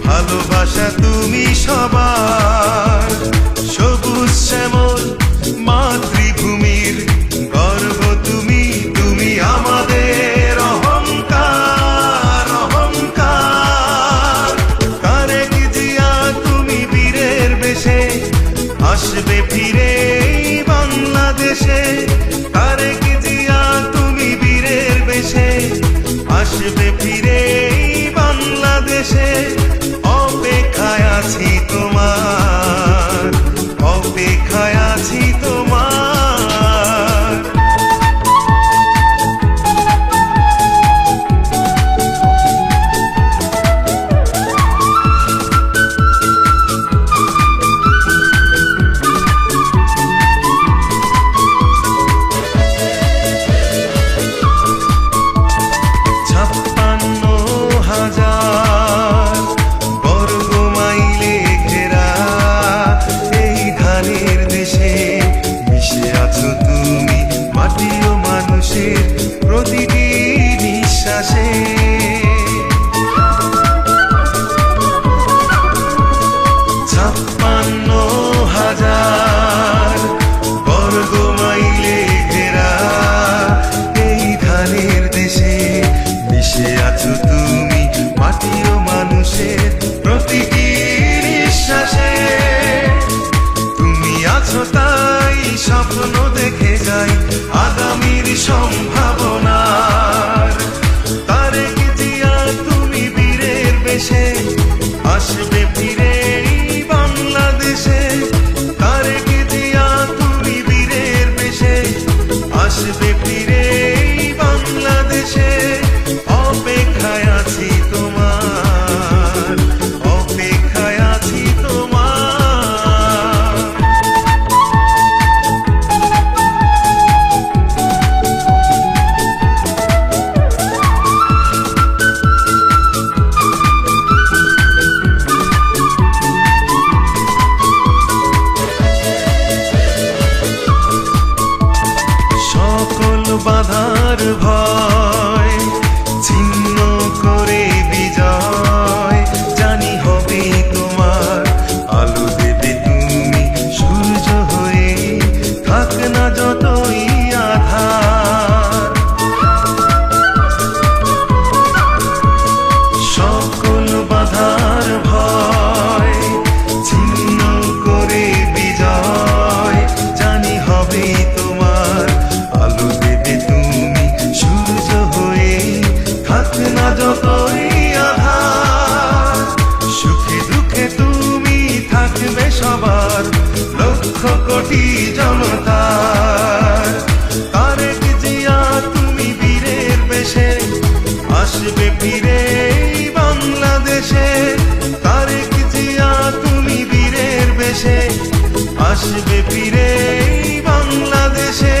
ভালোবাসা তুমি সবার, সবুজ শ্যামল মাতৃভূমির গর্ব তুমি, তুমি আমাদের অহংকার অহংকার। তারেক জিয়া তুমি বীরের বেশে আসবে ফিরে বাংলাদেশে, তারেক জিয়া তুমি বীরের বেশে আসবে ফিরে বাংলাদেশে। অপেক্ষায় আছি তোমার, অপেক্ষায় আছি তোমার। প্রতিটি নিঃশ্বাসে 56,000 বর্গ মাইলে ঘেরা এই ধানের দেশে মিশে আছো তুমি, মাটি ও মানুষের প্রতিটি নিঃশ্বাসে। তুমি আছো তাই স্বপ্ন দেখে যাই আগামীর সম্ভাবনার। তারেক জিয়া তুমি বীরের বেশে আসবে ফিরে বাংলাদেশে, তারেক জিয়া তুমি বীরের বেশে আসবে ফিরে বাংলাদেশে। অপেক্ষায় আছি তোমার, অপেক্ষায় আছি তোমার। বাধার ভয় ছিন্ন করে বিজয় জানি হবে তোমার। আলো দেবে তুমি সূর্য হয়ে, থাক না যতই আধার। সকল বাধার ভয় ছিন্ন করে বিজয় জানি হবে তোমার। আলো দেবে তুমি সূর্য হয়ে, থাক না যতই আধার। সুখে দুঃখে তুমি থাকবে সবার, লক্ষ কোটি জনতার। তারেক জিয়া তুমি বীরের বেশে আসবে ফিরে বাংলাদেশে, তারেক জিয়া তুমি বীরের বেশে আসবে ফিরে বাংলাদেশে।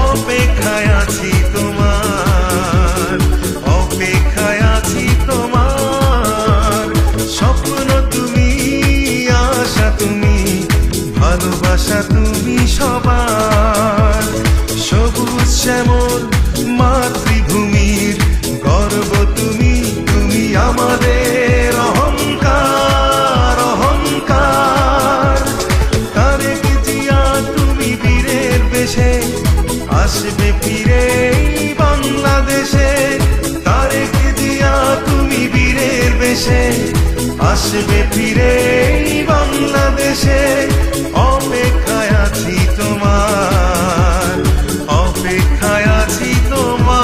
অপেক্ষায় আছি তোমার, অপেক্ষায় আছি তোমার। স্বপ্ন তুমি, আশা তুমি, ভালোবাসা তুমি সবার, সবুজ শ্যামল মাতৃভূমির গর্ব তুমি, তুমি আমাদের অহংকার অহংকার। তারেক জিয়া তুমি বীরের বেশে আসবে ফিরে বাংলাদেশে, তারেক জিয়া তুমি বীরের বেশে আসবে ফিরে বাংলাদেশে। অপেক্ষায় আছি তোমার, অপেক্ষায় আছি তোমার।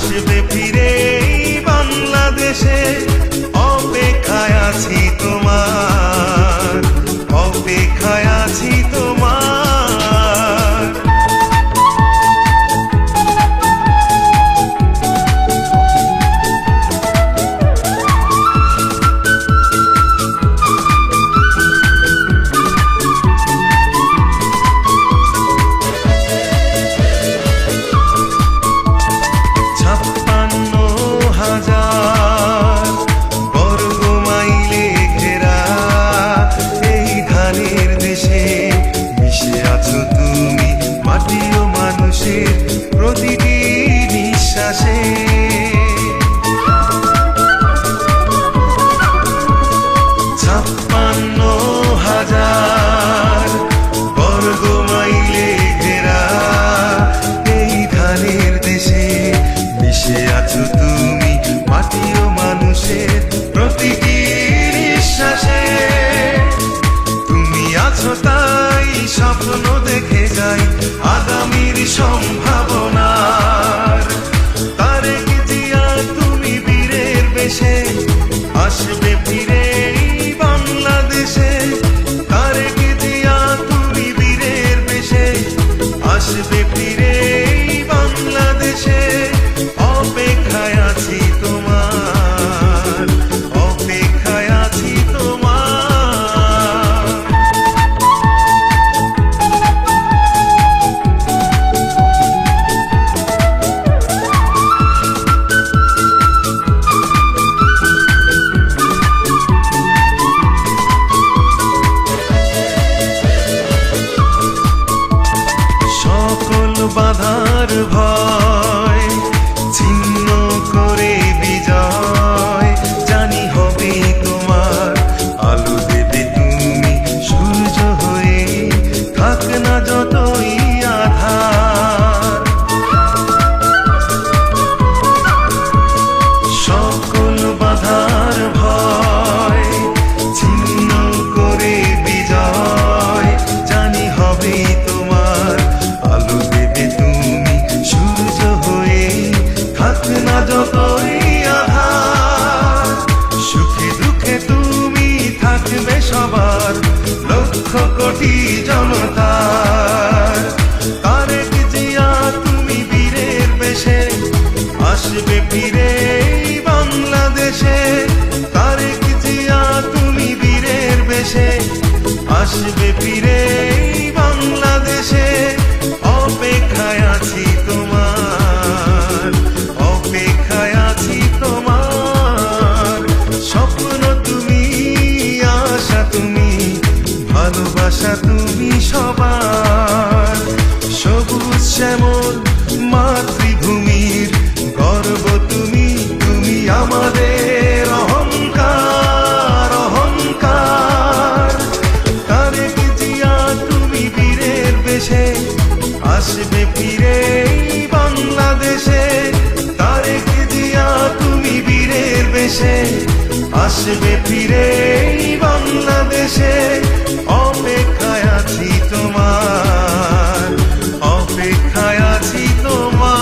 আসবে ফিরে বাংলাদেশে, অপেক্ষায় আছি তোমার, অপেক্ষায় আছি তোমার। প্রতিটি নিঃশ্বাসে 56,000 বর্গ মাইলে ঘেরা এই ধানের দেশে মিশে আছো তুমি মাটি ও মানুষের প্রতিটি নিঃশ্বাসে। তুমি আছো তাই স্বপ্ন দেখে যাই আগামীর সম্ভাবনার। তারেক জিয়া তুমি বীরের বেশে আসবে ফিরে বাংলাদেশে, তারেক জিয়া তুমি বীরের বেশে আসবে ফিরে বাংলাদেশে, অপেক্ষায় আছি তোমার, অপেক্ষায় আছি তোমার। বাধার ভয় ছিন্ন করে বিজয় জানি হবে তোমার। আলো দেবে তুমি সূর্য হয়ে, থাক না যতই আধার। সকল বাধার ভয় ছিন্ন করে বিজয় জানি হবে তোমার। আলো দেবে তুমি সূর্য হয়ে, থাক না যতই আধার। সুখে দুঃখে তুমি থাকবে সবার লক্ষ কোটি জনতার। তারেক জিয়া তুমি বীরের বেশে আসবে ফিরে বাংলাদেশে, তারেক জিয়া তুমি বীরের বেশে আসবে ফিরে বাংলাদেশে, অপেক্ষায় আছি তোমার, অপেক্ষায় আছি তোমার। স্বপ্ন তুমি, আশা তুমি, ভালোবাসা তুমি সবার। সবুজ শ্যামল মাতৃভূমির গর্ব তুমি, তুমি আমাদের অহংকার, অহংকার। তারেক জিয়া তুমি বীরের বেশে আসবে ফিরে বাংলাদেশে, তারেক জিয়া তুমি বীরের বেশে আসবে ফিরে বাংলাদেশে, অপেক্ষায় আছি তোমার, অপেক্ষায় আছি তোমার।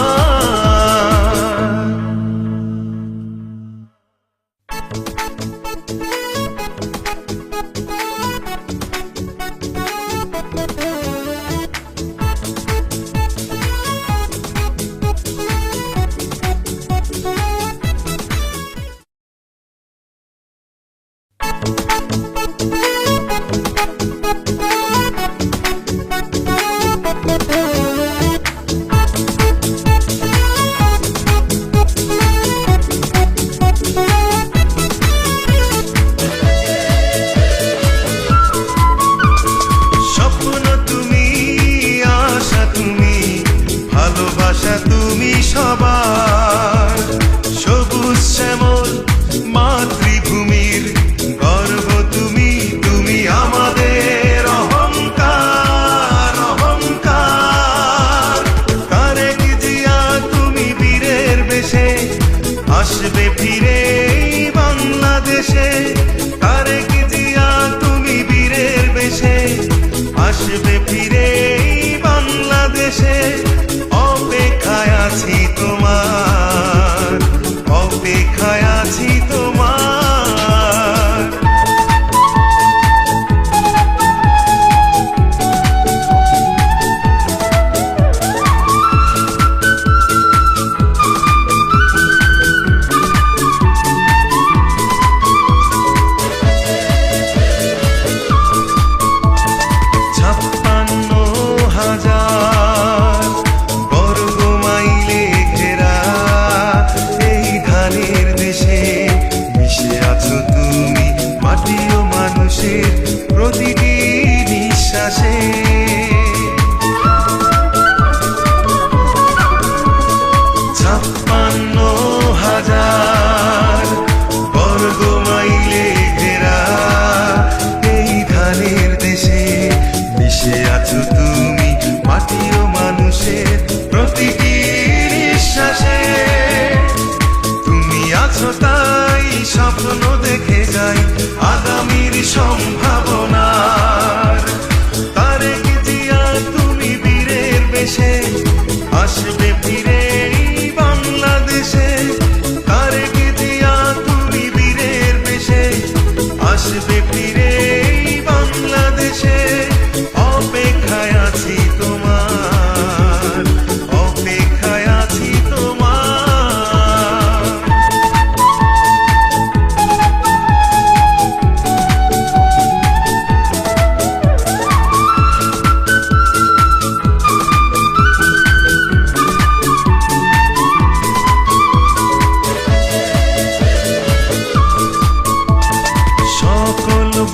আসবে ফিরে বাংলাদেশে, তারেক জিয়া তুমি বীরের বেশে আসবে ফিরে বাংলাদেশে, অপেক্ষায় আছি তোমার। অপেক্ষায় আছি তোমার। প্রতিটি নিঃশ্বাসে 56,000 বর্গ মাইলে ঘেরা এই ধানের দেশে মিশে আছো তুমি মাটি ও মানুষের প্রতিটি নিঃশ্বাসে। তুমি আছো তাই স্বপ্ন দেখে যাই আগামীর সম্ভাবনার। তারেক জিয়া তুমি বীরের বেশে আসবে ফিরে বাংলাদেশে। তারেক জিয়া তুমি বীরের বেশে আসবে ফিরে বাংলাদেশে। অপেক্ষায় আছি তোমার, অপেক্ষায় আছি তোমার।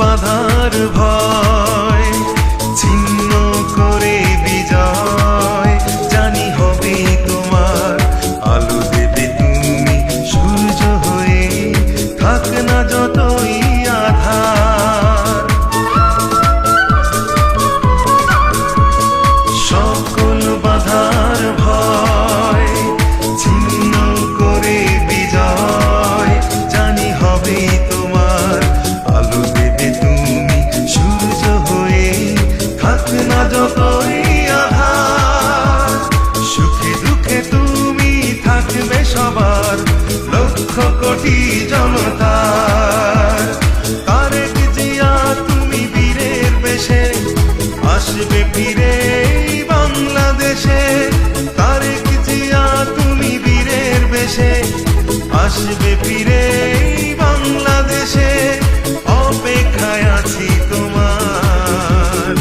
বাধার ভয় ছিন্ন করে বিজয় জানি হবে তোমার। আলো দেবে তুমি সূর্য হয়ে থাক না যতই আধার। সকল বাধার ভয় ছিন্ন করে বিজয় জানি হবে তোমার। আলো দেবে তুমি সূর্য হয়ে থাক না যতই আধার। সুখে দুঃখে তুমি থাকবে সবার লক্ষ কোটি জনতার। তারেক জিয়া তুমি বীরের বেশে আসবে ফিরে বাংলাদেশে। তারেক জিয়া তুমি বীরের বেশে আসবে ফিরে বাংলাদেশে। অপেক্ষায় আছি তোমার,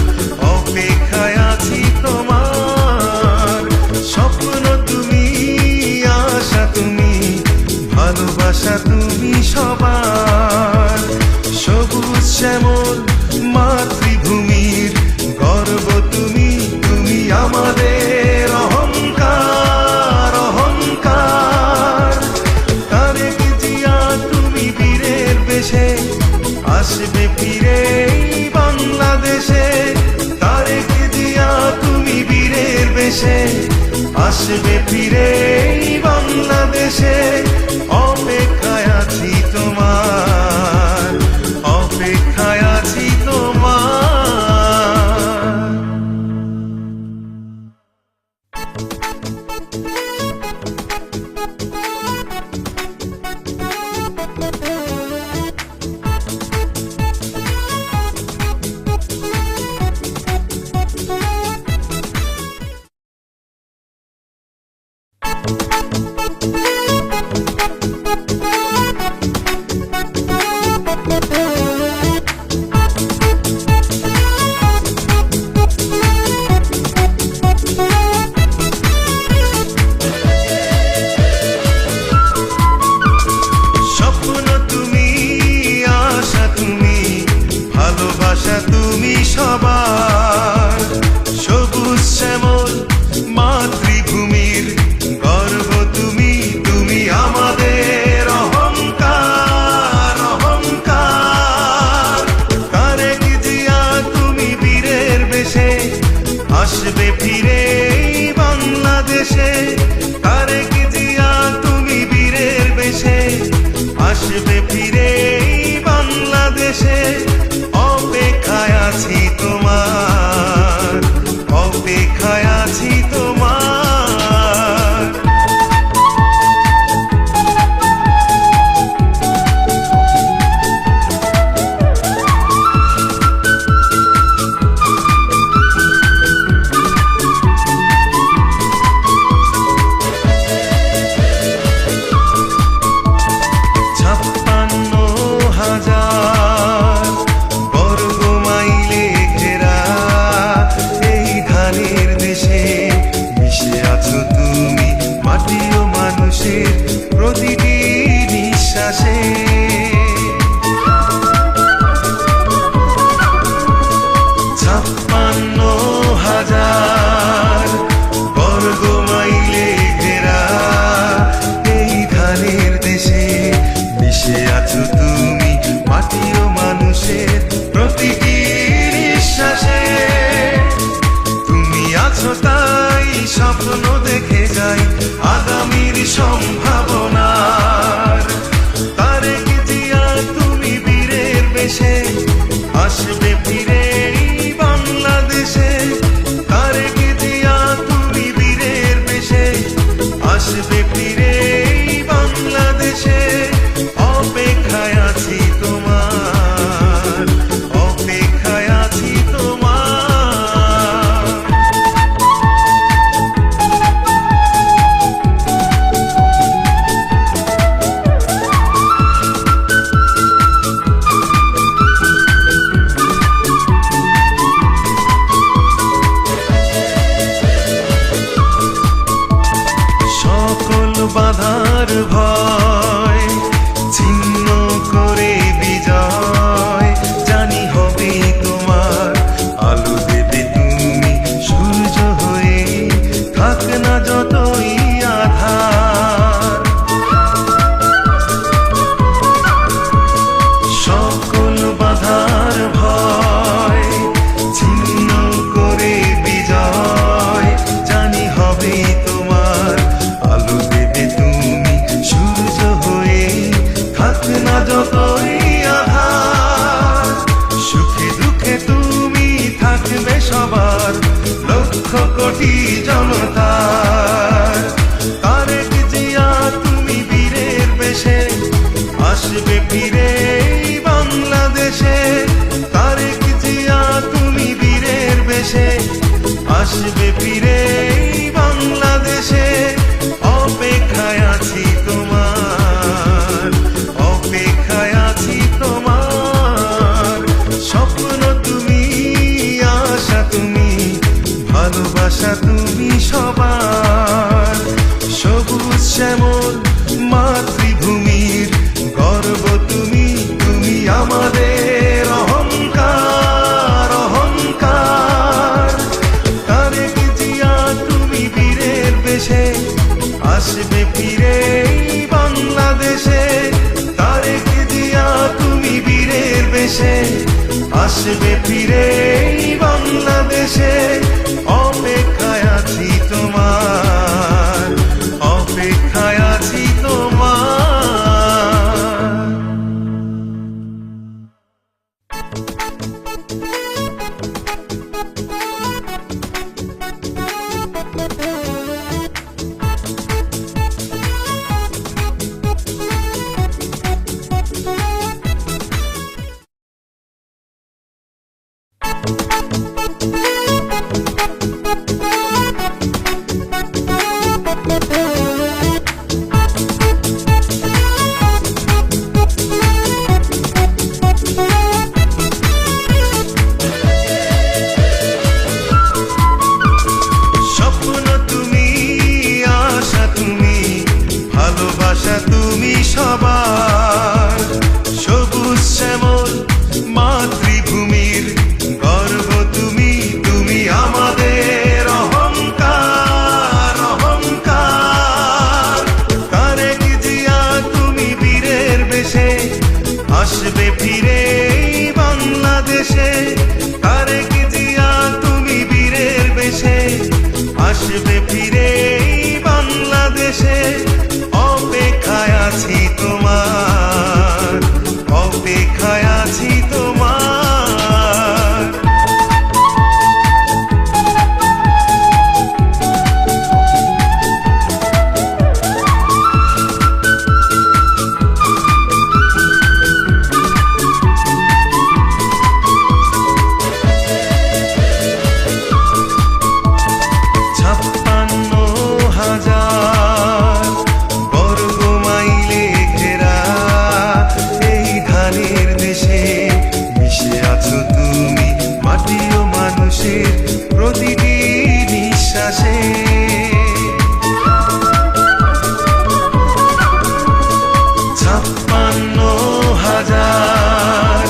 অপেক্ষায় আছি তোমার। স্বপ্ন তুমি, আশা তুমি, ভালোবাসা তুমি সবার। সবুজ শ্যামল মাতৃভূমির গর্ব তুমি, তুমি আমাদের অহংকার, অহংকার। তারেক জিয়া তুমি বীরের বেশে আসবে ফিরে বাংলাদেশে। তারেক জিয়া তুমি বীরের বেশে আসবে ফিরে বাংলাদেশে। অপেক্ষায় আছি তোমার, অপেক্ষায় আছি তোমার। ভালোবাসা তুমি সবার। সবুজ শ্যামল মাতৃভূমির গর্ব তুমি, তুমি আমাদের অহংকার, অহংকার। তারেক জিয়া তুমি বীরের বেশে আসবে ফিরে বাংলাদেশে। তারেক জিয়া তুমি বীরের বেশে আসবে ফিরে বাংলাদেশে। অপেক্ষায় আছি তোমার, অপেক্ষায় আছি তোমার। বাধার ভয় ছিন্ন করে বিজয় জানি হবে তোমার। আলো দেবে তুমি সূর্য হয়ে, থাক না যতই আধার। সকল বাধার ভয় ছিন্ন করে বিজয় জানি হবে তোমার। আলো দেবে তুমি সূর্য হয়ে, থাক না যতই আধার। সুখে দুঃখে তুমি থাকবে সবার, লক্ষ কোটি জনতার। তারেক জিয়া তুমি বীরের বেশে আসবে ফিরে বাংলাদেশে। তারেক জিয়া তুমি বীরের বেশে আসবে ফিরে বাংলাদেশে। অপেক্ষায় আছি তোমার, অপেক্ষায় আছি তোমার। স্বপ্ন তুমি, আশা তুমি, ভালোবাসা তুমি সবার। সবুজ শ্যামল মাতৃভূমির গর্ব তুমি, তুমি আমাদের অহংকার, অহংকার। তারেক জিয়া তুমি বীরের বেশে আসবে ফিরে বাংলাদেশে। তারেক জিয়া তুমি বীরের বেশে আসবে ফিরে বাংলাদেশে। অপেক্ষায় আছি তোমার, অপেক্ষায় আছি তোমার। স্বপ্ন তুমি, আশা তুমি, ভালোবাসা তুমি সবার। সবুজ শ্যামল মাতৃভূমির গর্ব তুমি, তুমি আমাদের অহংকার, অহংকার। তারেক জিয়া তুমি বীরের বেশে আসবে ফিরে বাংলাদেশে। তারেক জিয়া তুমি বীরের বেশে আসবে ফিরে বাংলাদেশে। অপেক্ষায় আছি তোমার, অপেক্ষায় আছি তোমার। প্রতিটি নিঃশ্বাসে 56,000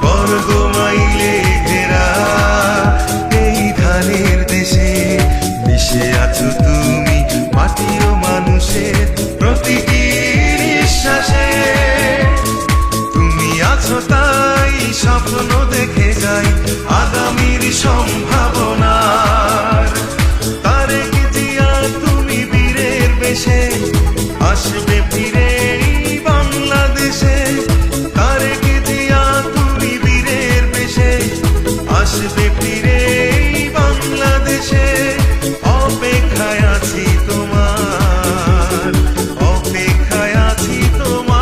বর্গ মাইলে ঘেরা এই ধানের দেশে মিশে আছো তুমি মাটি ও মানুষের প্রতিটি নিঃশ্বাসে। তুমি আছো তাই স্বপ্ন দেখে যাই আগামীর সম্ভাবনার। তারেক জিয়া তুমি বীরের বেশে আসবে ফিরে বাংলাদেশে। তারেক জিয়া তুমি বীরের বেশে আসবে ফিরে বাংলাদেশে। অপেক্ষায় আছি তোমার, অপেক্ষায় আছি তোমার।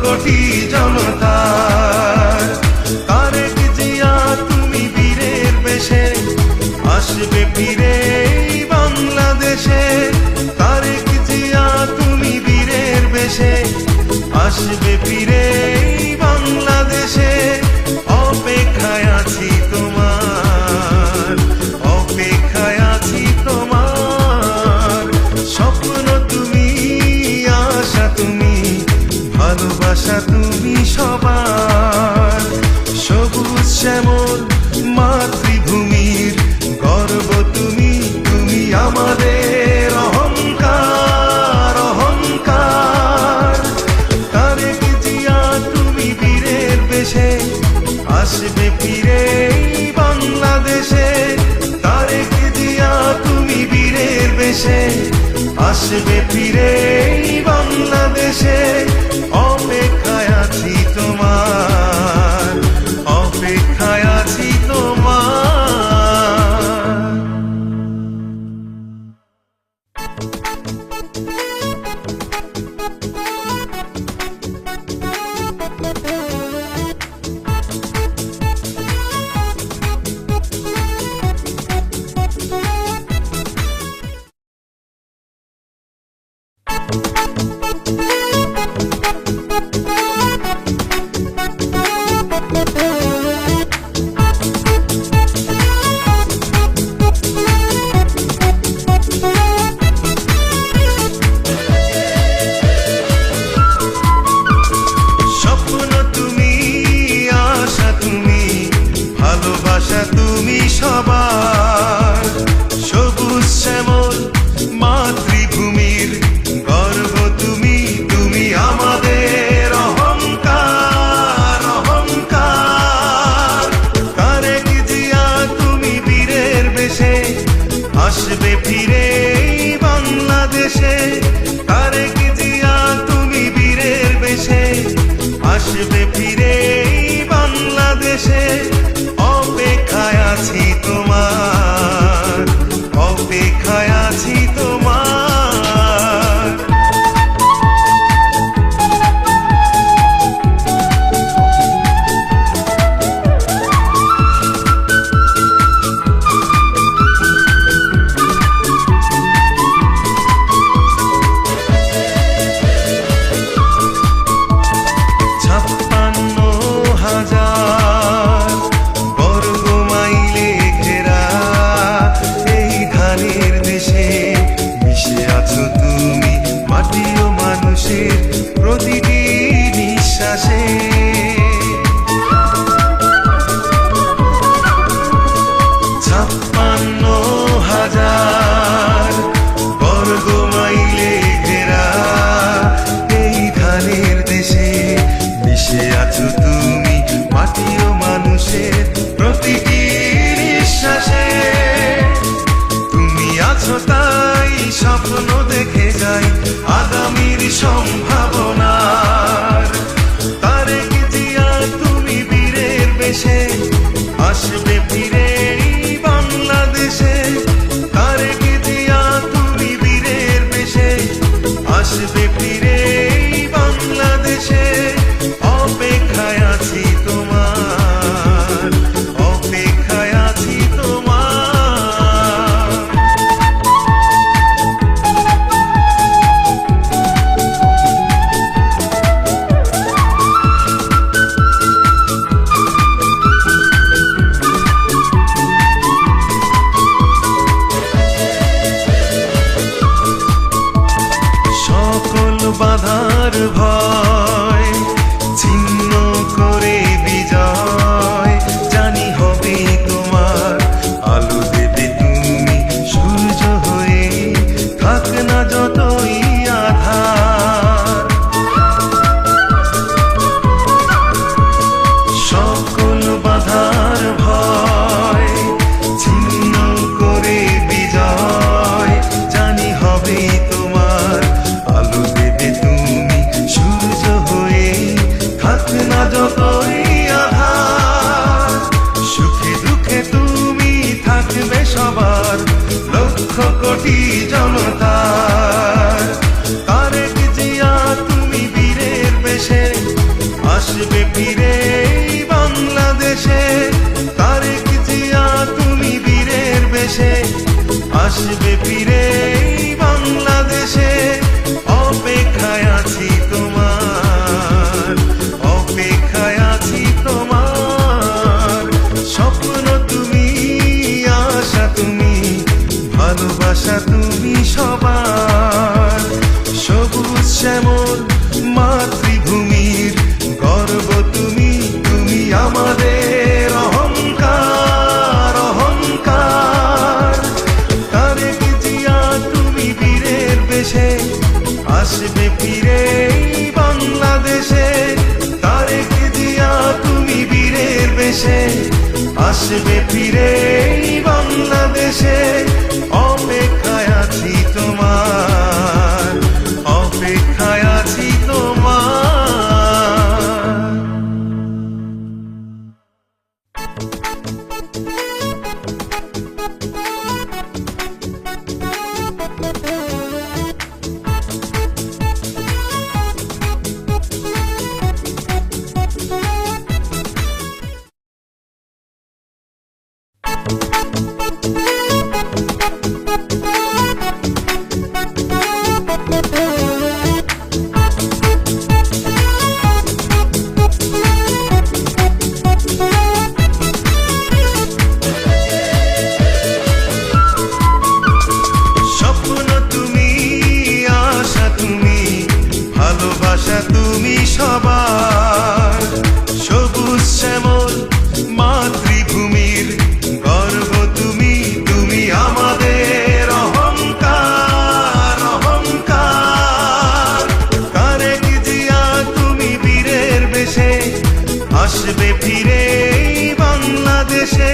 কোটি জনতার। তারেক জিয়া তুমি বীরের বেশে আসবে ফিরে এই বাংলাদেশে। তারেক জিয়া তুমি বীরের বেশে আসবে ফিরে এই বাংলাদেশে। অপেক্ষায় আছি তোমার, অপেক্ষায় আছি তোমার। স্বপ্ন তুমি, আশা তুমি, ভালোবাসা তুমি সবার। সবুজ শ্যামল মাতৃভূমির গর্ব তুমি, তুমি আমাদের অহংকার, অহংকার। তারেক জিয়া তুমি বীরের বেশে আসবে ফিরে এই বাংলাদেশে। তারেক জিয়া তুমি বীরের বেশে আসবে ফিরে এই বাংলাদেশে। অপেক্ষায় আছি তোমার, অপেক্ষায় আছি তোমার। স্বপ্ন তুমি, আশা তুমি, ভালোবাসা তুমি সবার। সবুজ শ্যামল মাতৃভূমির গর্ব তুমি, তুমি আমাদের অহংকার, অহংকার। তারেক জিয়া তুমি বীরের বেশে আসবে ফিরে এই বাংলাদেশে। তারেক জিয়া তুমি বীরের বেশে আসবে ফিরে এই বাংলাদেশে। অপেক্ষায় আছি তোমার, অপেক্ষায় আছি তোমার। প্রতিটি নিঃশ্বাসে 56,000 বর্গ মাইলে ঘেরা এই ধানের দেশে মিশে আছো তুমি মাটি ও মানুষের প্রতিটি নিঃশ্বাসে। তুমি আছো তাই স্বপ্ন দেখে যাই আগামীর সম্ভাবনার। তারেক জিয়া তুমি বীরের বেশে আসবে ফিরে এই বাংলাদেশে। তারেক জিয়া তুমি বীরের বেশে আসবে ফিরে এই বাংলাদেশে। অপেক্ষায় আছি তোমার, অপেক্ষায় আছি তোমার। সকল আসবে ফিরে বাংলাদেশে, অপেক্ষায় আছি তোমার, অপেক্ষায় আছি তোমার। স্বপ্ন তুমি, আশা তুমি, ভালোবাসা তুমি সবার। সবুজ শ্যামল মাতৃভূমির গর্ব তুমি, তুমি আমাদের অহংকার, অহংকার। তারেক জিয়া তুমি বীরের বেশে আসবে ফিরে বাংলাদেশে, তারেক জিয়া তুমি বীরের বেশে আসবে ফিরে বাংলাদেশে। অপেক্ষায় আছি তোমার, অপেক্ষায় আছি তোমার। ভালোবাসা তুমি সবার। সবুজ শ্যামল মাতৃভূমির গর্ব তুমি, তুমি আমাদের অহংকার, অহংকার। তারেক জিয়া তুমি বীরের বেশে আসবে ফিরে বাংলাদেশে,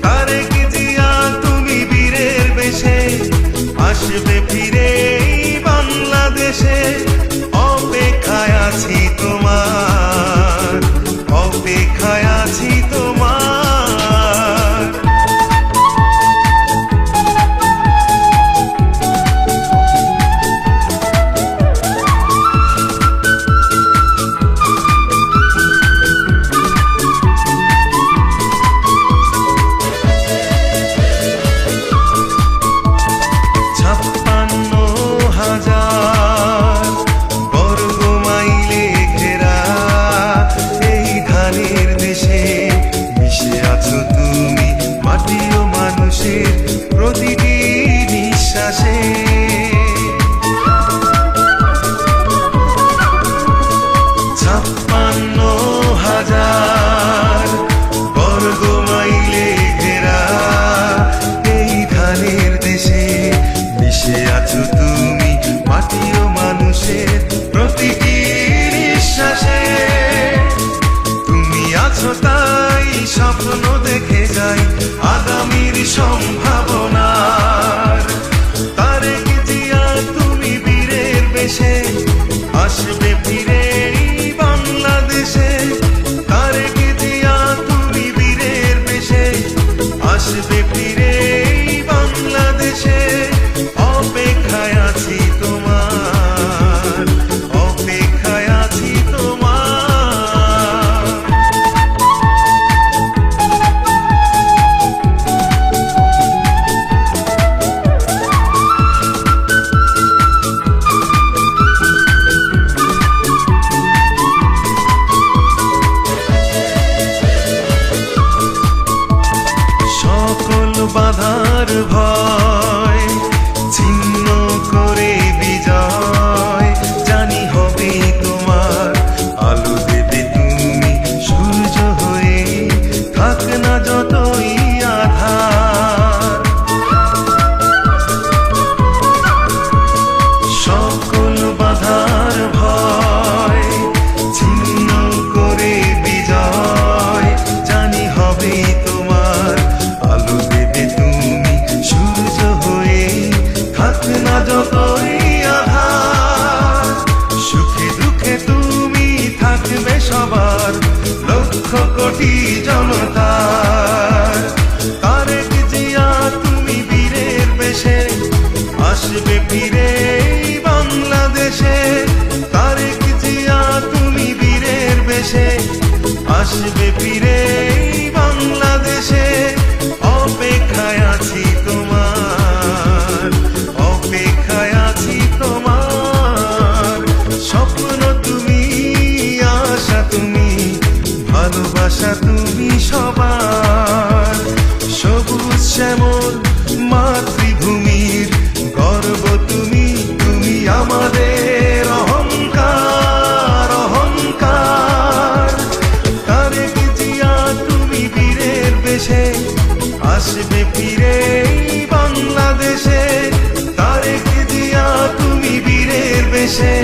তারেক জিয়া তুমি বীরের বেশে আসবে ফিরে বাংলাদেশে। অপেক্ষায় আছি তোমার, অপেক্ষায় আছি তোমার। প্রতিটি নিঃশ্বাসে 56,000 বর্গ মাইলে ঘেরা এই ধানের দেশে মিশে আছো তুমি, মাটি ও মানুষের প্রতিটি নিঃশ্বাসে। তুমি আছো তাই স্বপ্ন দেখে যাই আগামীর সম্ভাবনার। তারেক জিয়া তুমি বীরের বেশে আসবে ফিরে বাংলাদেশে, তারেক জিয়া তুমি বীরের বেশে আসবে ফিরে বাংলাদেশে। অপেক্ষায় আছি তোমার, অপেক্ষায় আছি তোমার। সকল বাধার ভয় ছিন্ন করে বিজয় জানি হবে তোমার। আলো দেবে তুমি সূর্য হয়ে, থাক না যতই আধার। সকল বাধার ভয় ছিন্ন করে বিজয় জানি হবে তোমার। আলো দেবে তুমি সূর্য হয়ে, থাক না যতই আধার। সুখে দুঃখে তুমি থাকবে সবার, লক্ষ কোটি জনতার। তারেক জিয়া তুমি বীরের বেশে আসবে ফিরে বাংলাদেশে, তারেক জিয়া তুমি বীরের বেশে আসবে ফিরে বাংলাদেশে। অপেক্ষায় আছি তোমার, আমাদের অহংকার অহংকার। তারেক জিয়া তুমি বীরের বেশে আসবে ফিরে এই বাংলাদেশে। তারেক জিয়া তুমি বীরের বেশে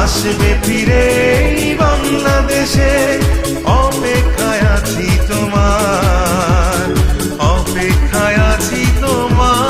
আসবে ফিরে এই বাংলাদেশে। অপেক্ষায় আছি তোমার, অপেক্ষায় আছি তোমার।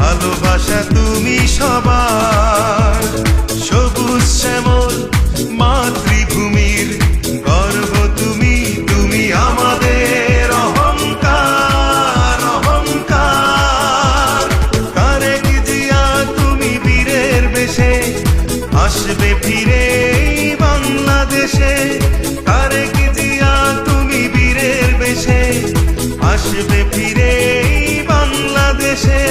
ভালোবাসা তুমি সবার, সবুজ শ্যামল মাতৃভূমির গর্ব তুমি, তুমি আমাদের অহংকার অহংকার। তারেক জিয়া তুমি বীরের বেশে আসবে ফিরে এই বাংলাদেশে। তারেক জিয়া তুমি বীরের বেশে আসবে ফিরে এই বাংলাদেশে।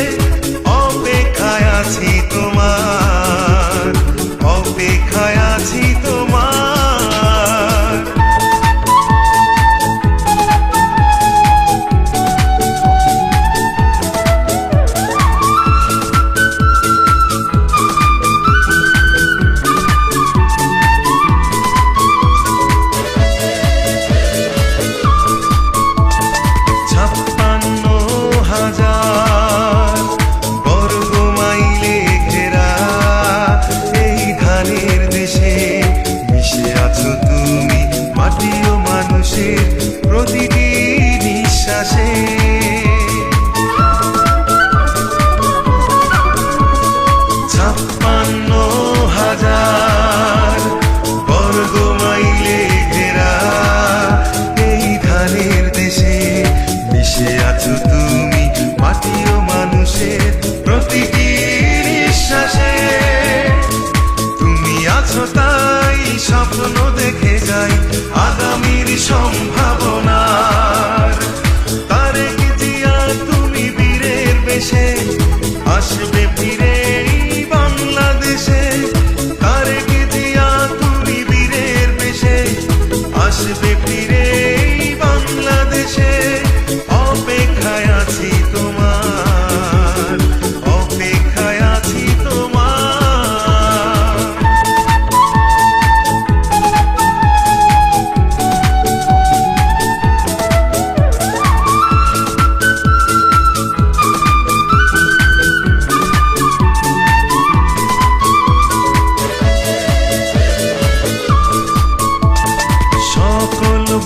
অপেক্ষায় আছি তোমার, অপেক্ষায় আছি তোমার। প্রতিটি নিঃশ্বাসে 56,000 বর্গ মাইলে ঘেরা এই ধানের দেশে মিশে আছো তুমি, মাটি ও মানুষের প্রতিটি নিঃশ্বাসে। তুমি আছো তাই স্বপ্ন দেখে যাই আগামীর সম্ভাবনার। তারেক জিয়া তুমি বীরের বেশে আসবে ফিরে এই বাংলাদেশে। তারেক জিয়া তুমি বীরের বেশে আসবে ফিরে এই বাংলাদেশে। অপেক্ষায় আছি তোমার, অপেক্ষায় আছি তোমার।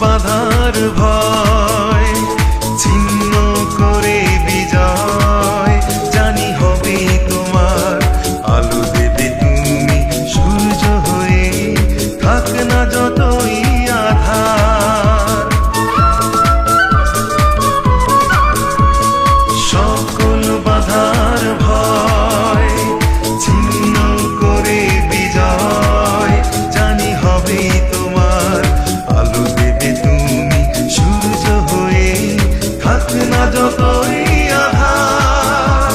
বাধার ভয় ছিন্ন করে বিজয় জানি হবে তোমার। আলো দেবে তুমি সূর্য হয়ে, থাক না যতই আধার। সকল বাধার ভয় ছিন্ন করে বিজয় জানি হবে তোমার। আলো দেবে তুমি সূর্য হয়ে, থাক না যতই আধার।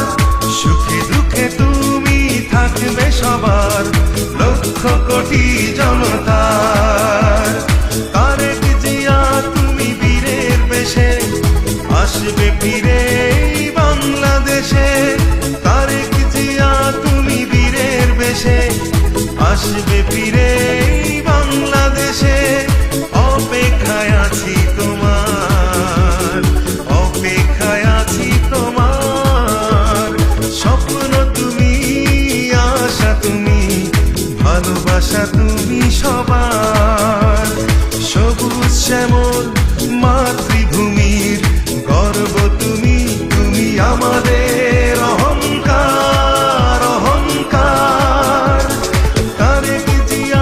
সুখে দুঃখে তুমি থাকবে সবার, লক্ষ কোটি জনতার। তারেক জিয়া তুমি বীরের বেশে আসবে ফিরে এই বাংলাদেশে। তারেক জিয়া তুমি বীরের বেশে আসবে ফিরে এই বাংলাদেশে। অপেক্ষায় আছি তোমার, অপেক্ষায় আছি তোমার। স্বপ্ন তুমি, আশা তুমি, ভালোবাসা তুমি সবার। সবুজ শ্যামল মাতৃভূমির গর্ব তুমি, তুমি আমাদের অহংকার অহংকার। তারেক জিয়া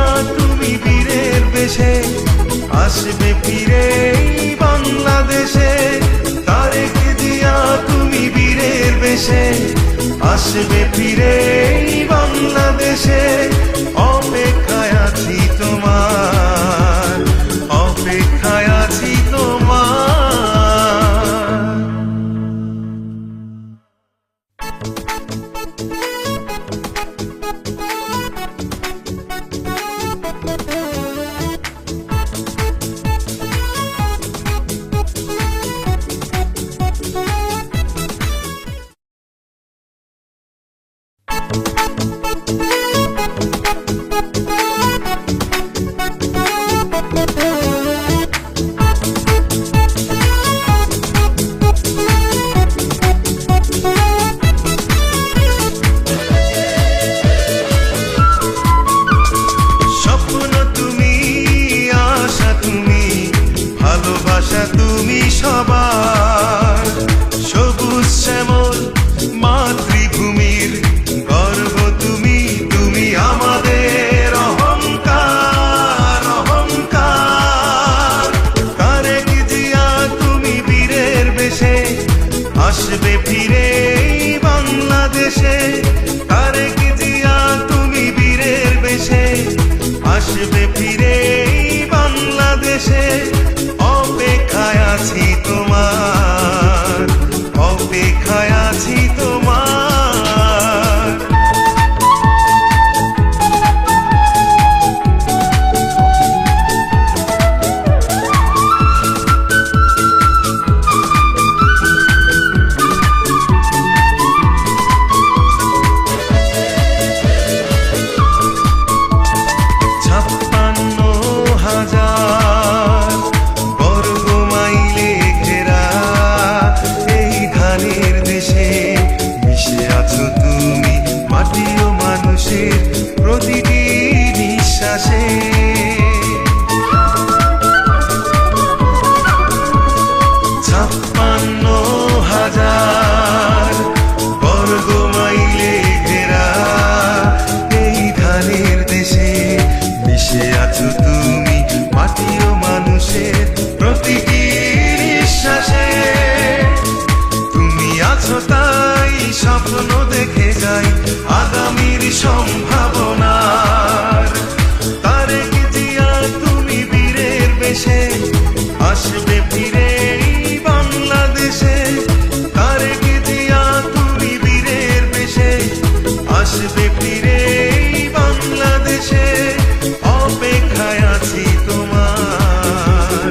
আসবে ফিরে এই বাংলাদেশে, অপেক্ষায় আছি তোমার, অপেক্ষায় আছি তোমার। ভালোবাসা তুমি সবার, সবুজ শ্যামল মাতৃভূমির গর্ব তুমি, তুমি আমাদের অহংকার, অহংকার। তারেক জিয়া তুমি বীরের বেশে আসবে ফিরে এই বাংলাদেশে, তারেক জিয়া তুমি বীরের বেশে আসবে ফিরে এই বাংলাদেশে, অপেক্ষায় আছি তোমার, অপেক্ষায় আছি তোমার। প্রতিটি নিঃশ্বাসে 56,000 বর্গ মাইলে ঘেরা এই ধানের দেশে মিশে আছো তুমি মাটি ও মানুষের প্রতিটি নিঃশ্বাসে। তুমি আছো তাই স্বপ্ন দেখে যাই আগামীর সম্ভাবনার। তারেক জিয়া তুমি বীরের বেশে আসবে ফিরে এই বাংলাদেশে, তারেক জিয়া তুমি বীরের বেশে আসবে ফিরে এই বাংলাদেশে, অপেক্ষায় আছি তোমার,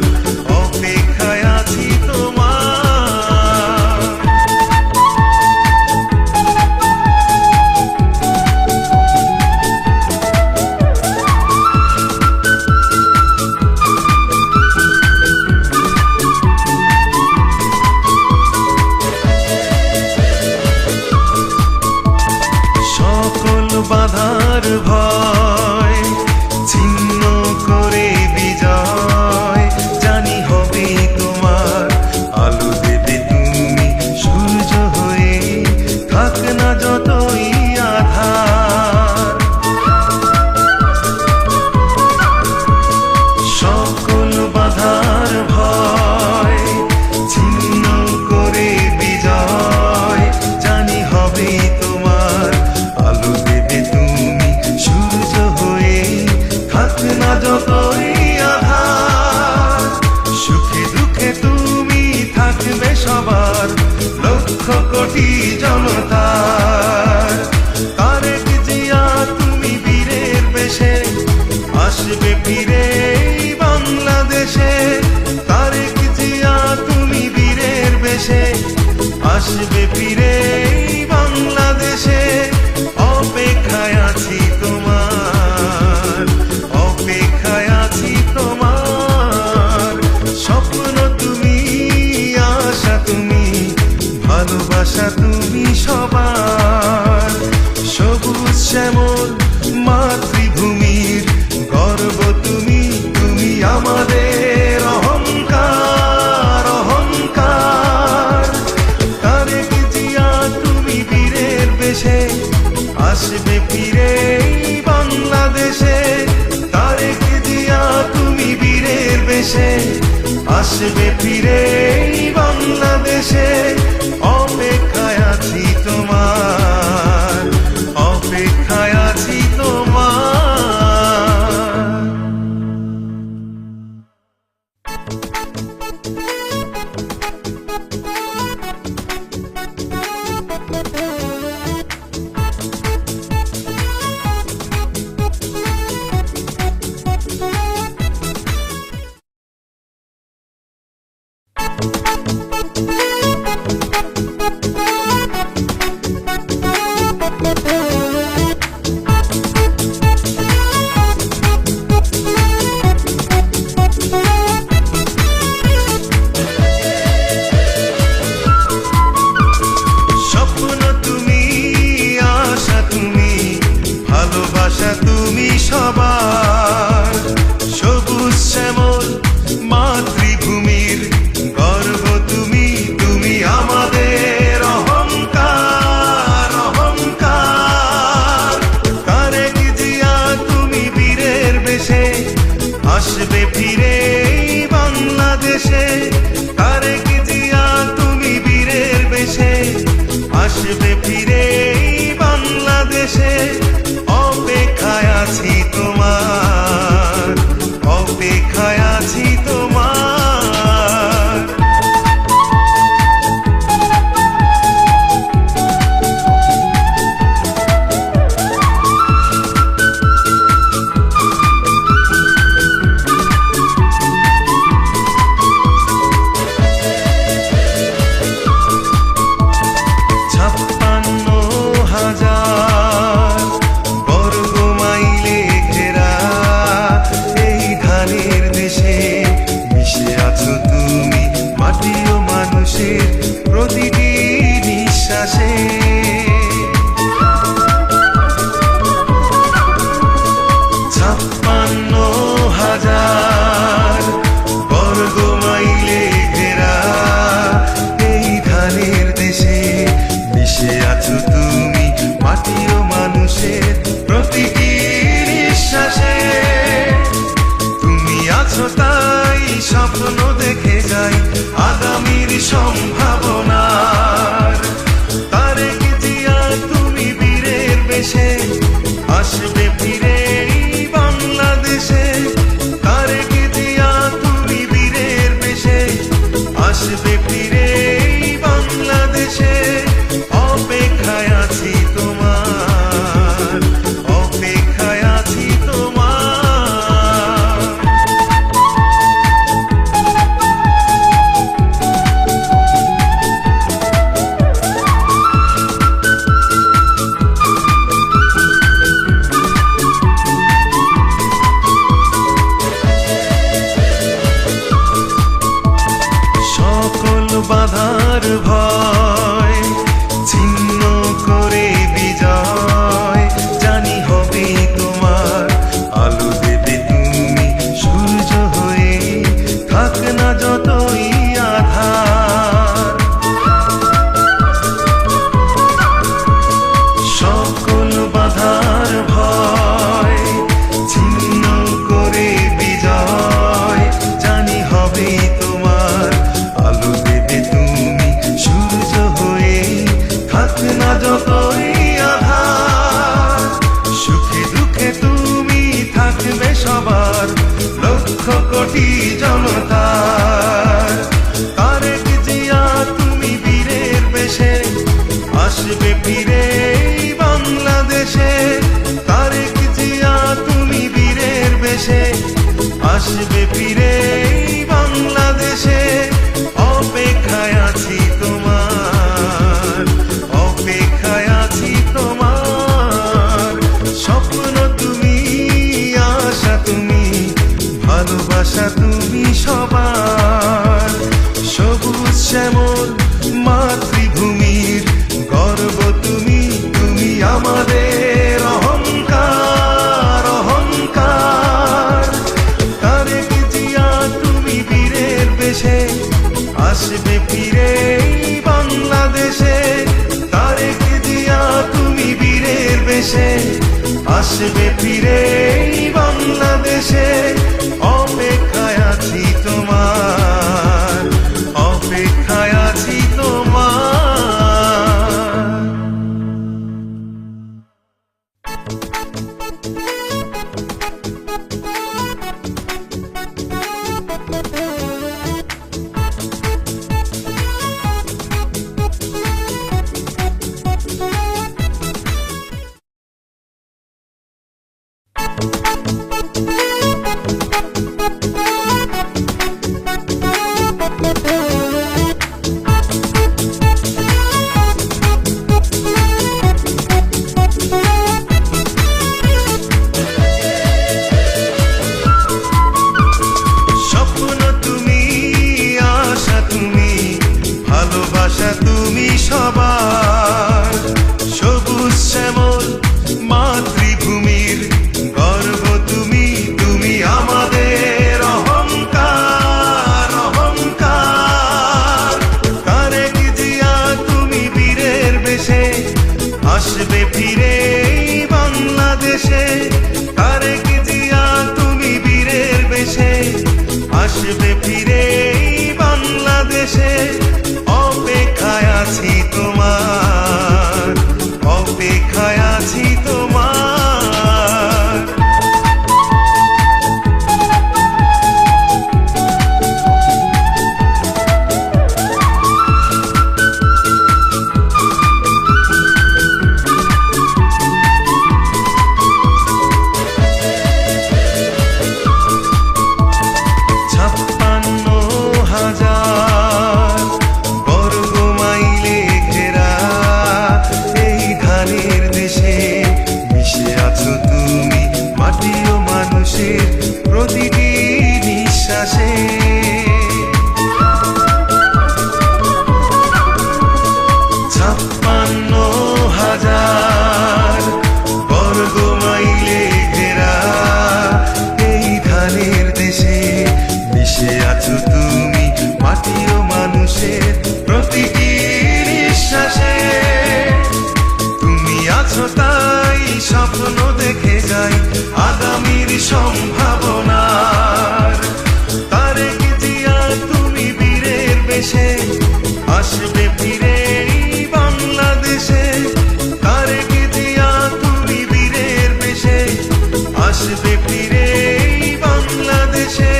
অপেক্ষায় আছি তোমার। বাধার ভয় ছিন্ন করে বিজয় জানি হবে তোমার, আলো দেবে তুমি সূর্য হয়ে থাক না যতই আধার। সকল বাধার ভয় ছিন্ন করে বিজয় জানি হবে তোমার, আলো দেবে তুমি সূর্য হয়ে থাক না যতই আধার। সুখে দুঃখে তুমি থাকবে সবার লক্ষ কোটি জনতার। তারেক জিয়া তুমি বীরের বেশে আসবে ফিরে এই বাংলাদেশে, তারেক জিয়া তুমি বীরের বেশে আসবে ফিরে এই বাংলাদেশে, অপেক্ষায় আছি তোমার, অপেক্ষায় আছি তোমার। স্বপ্ন তুমি, আশা তুমি, ভালোবাসা তুমি সবার, সবুজ শ্যামল মাতৃভূমির গর্ব তুমি, তুমি আমাদের অহংকার, অহংকার। তারেক জিয়া তুমি বীরের বেশে আসবে ফিরে এই বাংলাদেশে, তারেক জিয়া তুমি বীরের বেশে আসবে ফিরে এই বাংলাদেশে, অপেক্ষায় আছি তোমার। দেশে আসবে ফিরে এই বাংলাদেশে। তারেক জিয়া তুমি বীরের বেশে আসবে ফিরে এই বাংলাদেশে। অপেক্ষায় আছি তোমার, অপেক্ষায় আছি তোমার। প্রতিটি নিঃশ্বাসে 56,000 বর্গ মাইলে ঘেরা এই ধানের দেশে মিশে আছো তুমি মাটি ও মানুষের প্রতিটি নিঃশ্বাসে। তুমি আছো তাই স্বপ্ন দেখে যাই আগামীর সম্ভাবনার। তারেক জিয়া তুমি বীরের বেশে আসবে ফিরে এই বাংলাদেশে। তারেক জিয়া তুমি বীরের বেশে আসবে ফিরে এই বাংলাদেশে। অপেক্ষায় আছি তোমার, অপেক্ষায় আছি তোমার। বাধার ভয় ছিন্ন করে বিজয় জানি হবে তোমার। আলো দেবে তুমি সূর্য হয়ে থাক না যতই আধার। সকল বাধার ভয় ছিন্ন করে বিজয় জানি হবে তোমার। আলো তুমি সূর্য হয়ে থাক না যতই আধার। সুখে দুঃখে তুমি থাকবে সবার লক্ষ কোটি জনতার। তারেক জিয়া তুমি বীরের বেশে আসবে ফিরে এই বাংলাদেশে। তারেক জিয়া তুমি বীরের বেশে আসবে ফিরে এই বাংলাদেশে। অপেক্ষায় আছি তোমার, অপেক্ষায় আছি তোমার। স্বপ্ন তুমি, আশা তুমি, ভালোবাসা তুমি সবার। সবুজ শ্যামল মাতৃভূমির গর্ব তুমি, তুমি আমাদের অহংকার, অহংকার। তারেক জিয়া তুমি বীরের বেশে আসবে ফিরে এই বাংলাদেশে। তারেক জিয়া তুমি বীরের বেশে আসবে ফিরে এই বাংলাদেশে। অপেক্ষায় আছি তোমার, অপেক্ষায় আছি তোমার। আসবে ফিরে বাংলাদেশে, অপেক্ষায় আছি তোমার, অপেক্ষায় আছি তোমার। প্রতিটি নিঃশ্বাসে 56,000 বর্গ মাইলে ঘেরা এই ধানের দেশে মিশে আছো তুমি মাটি ও মানুষের প্রতিটি নিঃশ্বাসে। তুমি আছো তাই স্বপ্ন দেখে যাই আগামীর সম্ভাবনার। তারেক জিয়া তুমি বীরের বেশে আসবে ফিরে বাংলাদেশে, তারেক জিয়া তুমি বীরের বেশে আসবে ফিরে বাংলাদেশে,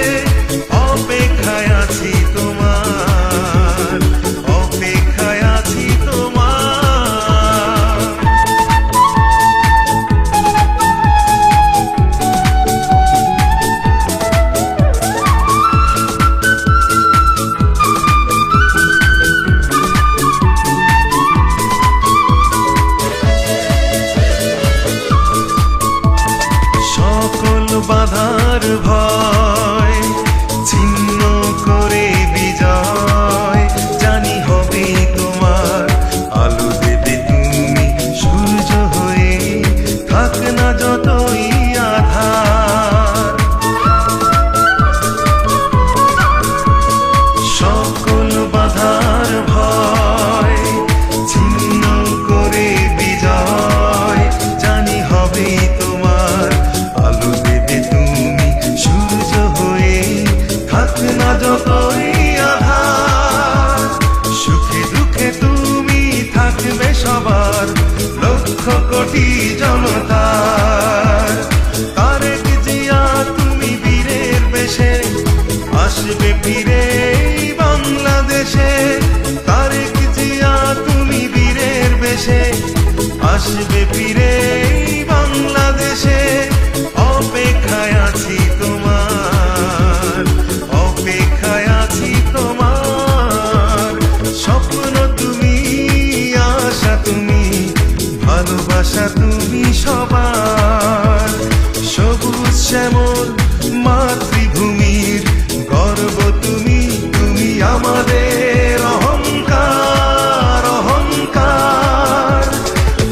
অপেক্ষায় আছি তোমার, অপেক্ষায় আছি তোমার। বাধার ভয় ছিন্ন করে বিজয় জানি হবে তোমার। আলো দেবে তুমি সূর্য হয়ে, থাক না যতই আধার। সকল বাধার ভয় ছিন্ন করে বিজয় জানি হবে তোমার। আলো তুমি সূর্য হয়ে, থাক না যতই আধার। সুখে দুঃখে তুমি থাকবে সবার লক্ষ কোটি জনতার। তারেক জিয়া তুমি বীরের বেশে আসবে ফিরে বাংলাদেশে, তারেক জিয়া তুমি বীরের বেশে আসবে ফিরে বাংলাদেশে, অপেক্ষায় আছি তোমার, অপেক্ষায় আছি তোমার। স্বপ্ন তুমি, আশা তুমি, ভালোবাসা তুমি সবার। সবুজ শ্যামল মাতৃভূমির গর্ব তুমি, তুমি আমাদের অহংকার, অহংকার।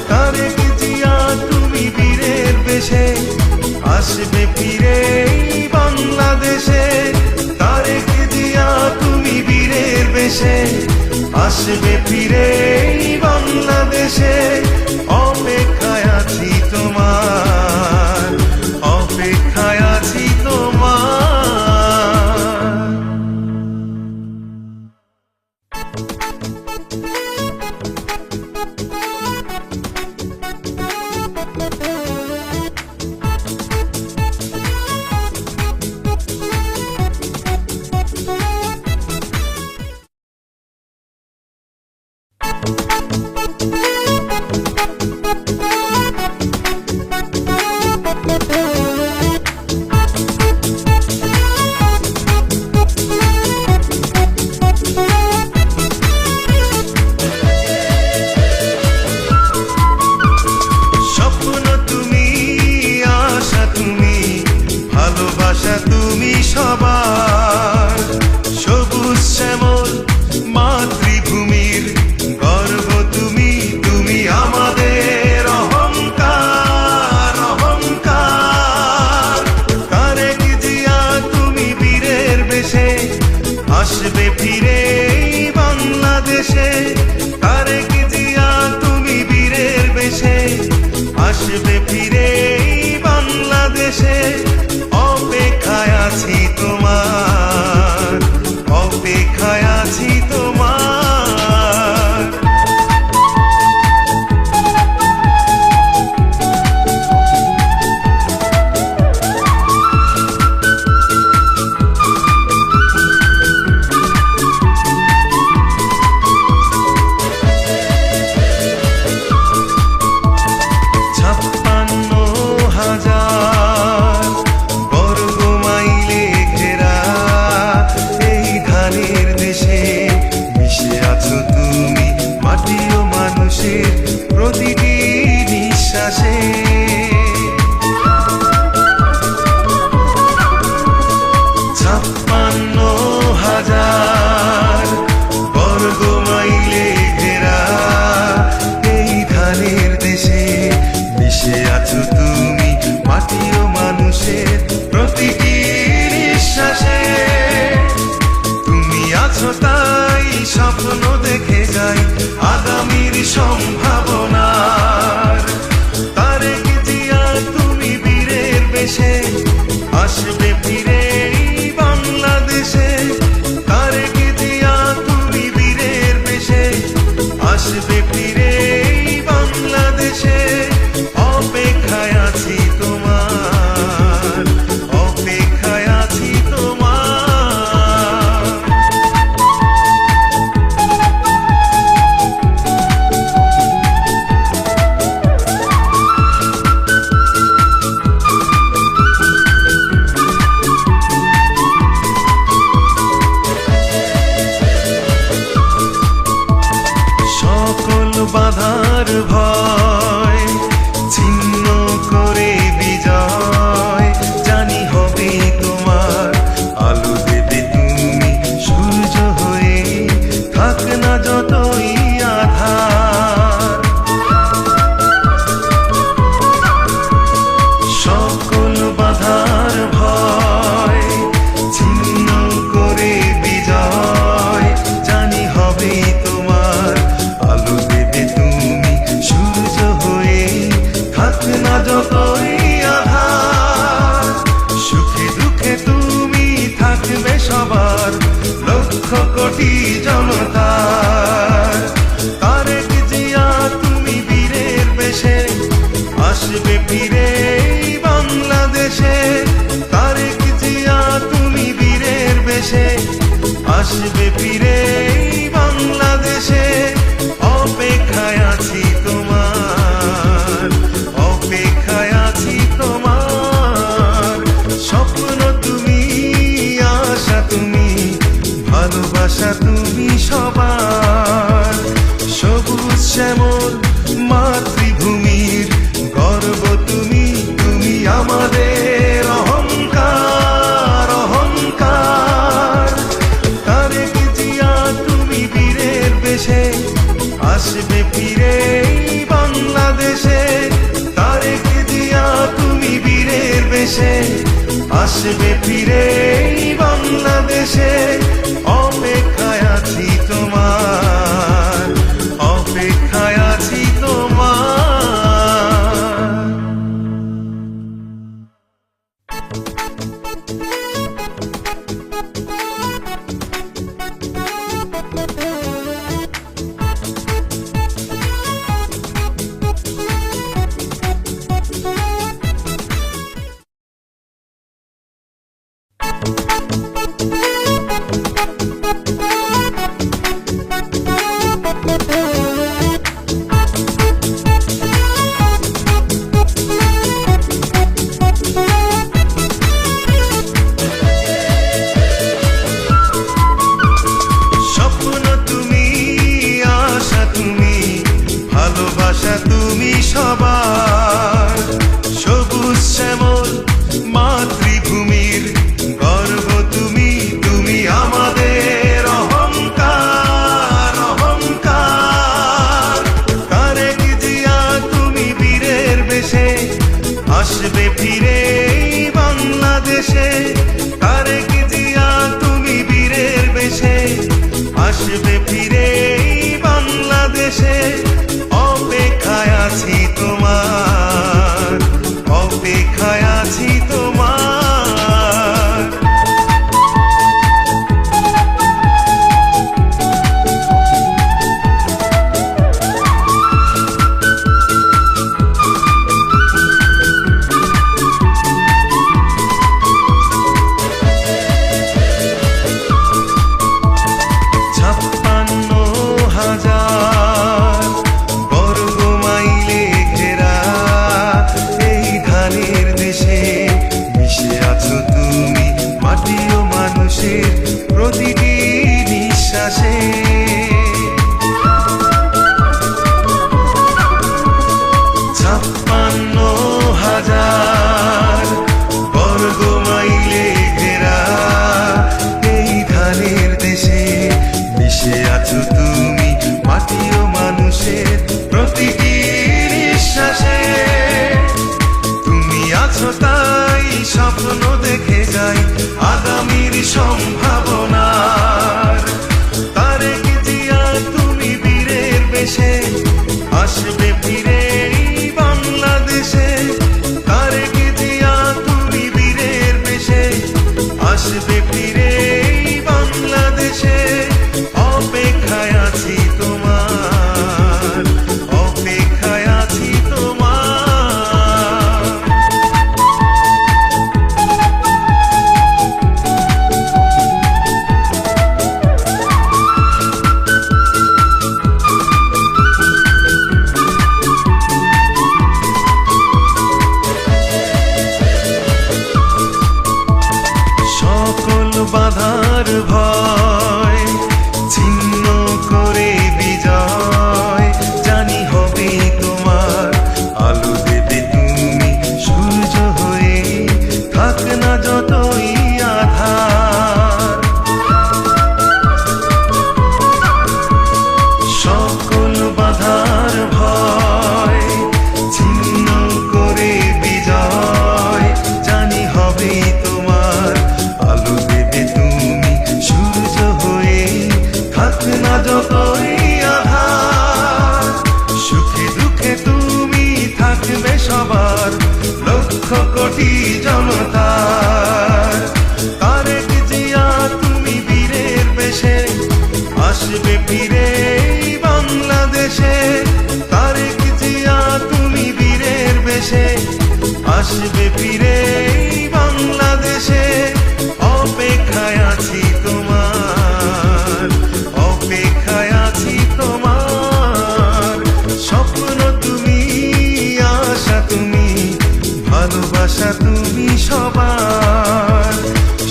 তারেক জিয়া তুমি বীরের বেশে আসবে ফিরে বাংলাদেশে, তারেক জিয়া তুমি বীরের বেশে আসবে ফিরে বাংলাদেশে, অপেক্ষায় আছি তোমার, অপেক্ষায় আছি তোমার। ভালোবাসা তুমি সবার। সবুজ শ্যামল মাতৃভূমির গর্ব তুমি, তুমি আমাদের অহংকার, অহংকার। তারেক জিয়া তুমি বীরের বেশে আসবে ফিরে বাংলাদেশে, তারেক জিয়া তুমি বীরের বেশে আসবে ফিরে বাংলাদেশে, অপেক্ষায় আছি তোমার, সম্ভাবনার। তারেক জিয়া তুমি বীরের বেশে আসবে ফিরে এই বাংলাদেশে। তারেক জিয়া তুমি বীরের বেশে আসবে ফিরে এই বাংলাদেশে। অপেক্ষায় আছি তোমার, অপেক্ষায় আছি তোমার। সকল বাধার ভয় ছিন্ন করে বিজয় জানি হবে তোমার। আলো দেবে তুমি সূর্য হয়ে, থাক না যতই আধার। সকল বাধার ভয় ছিন্ন করে বিজয় জানি হবে তোমার। আলো দেবে তুমি সূর্য হয়ে, থাক না যতই আধার। সুখে দুঃখে তুমি থাকবে সবার, লক্ষ কোটি জনতার। তারেক জিয়া তুমি বীরের বেশে আসবে ফিরে এই বাংলাদেশে। তারেক জিয়া তুমি বীরের বেশে আসবে ফিরে এই বাংলাদেশে। অপেক্ষায় আছি তোমার, অপেক্ষায় আছি তোমার। স্বপ্ন তুমি, আশা তুমি, ভালোবাসা তুমি সবার। সবুজ শ্যামল মাতৃভূমির গর্ব তুমি, তুমি আমাদের অহংকার, অহংকার। তারেক জিয়া তুমি বীরের বেশে আসবে ফিরে এই বাংলাদেশে। তারেক জিয়া তুমি বীরের বেশে আসবে ফিরে এই বাংলাদেশে। অপেক্ষায় আছি তোমার, অপেক্ষায় আছি তোমার। স্বপ্ন তুমি, আশা তুমি, ভালোবাসা তুমি সবার। সবুজ শ্যামল মাতৃভূমির গর্ব তুমি, তুমি আমাদের অহংকার, অহংকার। তারেক জিয়া তুমি বীরের বেশে আসবে ফিরে এই বাংলাদেশে। তারেক জিয়া তুমি বীরের বেশে আসবে ফিরে এই বাংলাদেশে। অপেক্ষায় আছি তোমার, অপেক্ষায় আছি তোমার। বর্গ মাইলে ঘেরা এই ধানের দেশে আসবে ফিরে এই বাংলাদেশে, অপেক্ষায় আছি তোমার, অপেক্ষায় আছি তোমার। সকল বাধার ভয় ছিন্ন করে বিজয়, জানি হবে তোমার। আলো দেবে তুমি সূর্য হয়ে, থাক না যতই আধার। সকল বাধার ভয় ছিন্ন করে বিজয়, জানি হবে তোমার। আলো দেবে তুমি সূর্য হয়ে, থাক না যতই আধার। সুখে দুঃখে তুমি থাকবে সবার, লক্ষ কোটি জনতার। তারেক জিয়া তুমি বীরের বেশে, আসবে ফিরে এই বাংলাদেশে। তারেক জিয়া তুমি বীরের বেশে, আসবে ফিরে এই বাংলাদেশে। অপেক্ষায় আছি তোমার, অপেক্ষায় আছি তোমার। স্বপ্ন তুমি, আশা তুমি, ভালোবাসা তুমি সবার।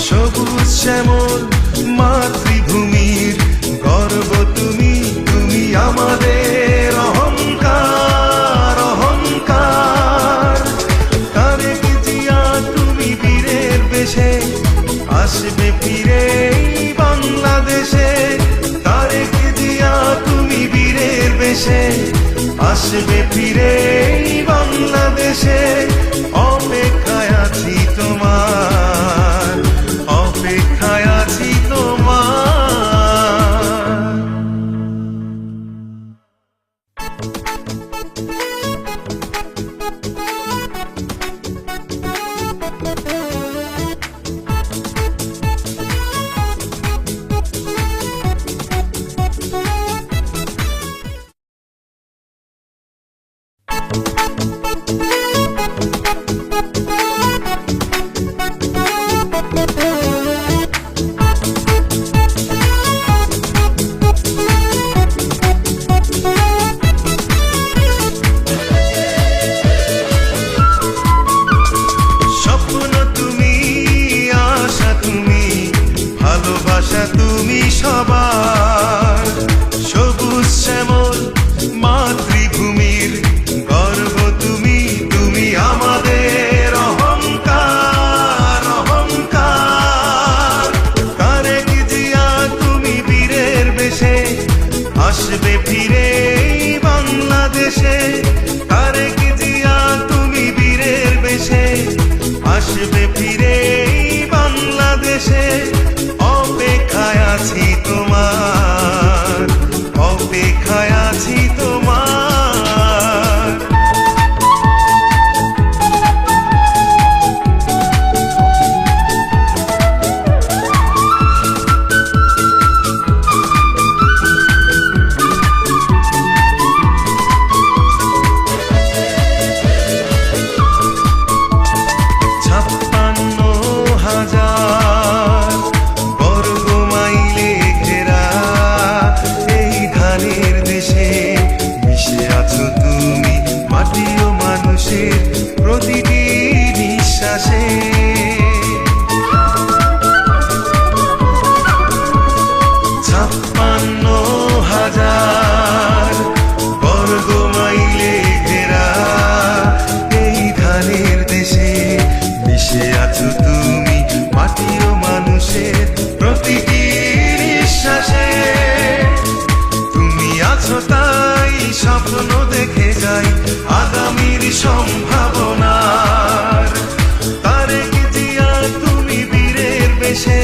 সবুজ শ্যামল মাতৃভূমির গর্ব তুমি, তুমি আমাদের অহংকার, অহংকার। তারেক জিয়া তুমি বীরের বেশে, আসবে ফিরে এই বাংলাদেশে। তারেক জিয়া তুমি বীরের বেশে, আসবে ফিরে এই বাংলাদেশে। অপেক্ষায় আছি তোমার, অপেক্ষায় আছি তোমার। স্বপ্ন তুমি, আশা তুমি, ভালোবাসা তুমি সবার। সবুজ শ্যামল মাতৃভূমির গর্ব তুমি, তুমি আমাদের অহংকার, অহংকার। তারেক জিয়া তুমি বীরের বেশে, আসবে ফিরে এই বাংলাদেশে। তারেক জিয়া তুমি বীরের বেশে, আসবে ফিরে এই বাংলাদেশে। অপেক্ষায় আছি তোমার, অপেক্ষায় আছি তোমার। প্রতিটি নিঃশ্বাসে 56,000 বর্গ মাইলে ঘেরা এই ধানের দেশে মিশে আছো তুমি, মাটি ও মানুষের প্রতিটি নিঃশ্বাসে। তুমি আছো তাই স্বপ্ন দেখে যাই আগামীর সম্ভাবনার। তারেক জিয়া তুমি বীরের বেশে,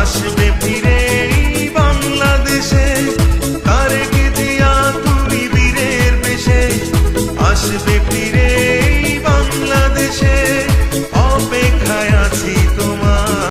আসবে ফিরে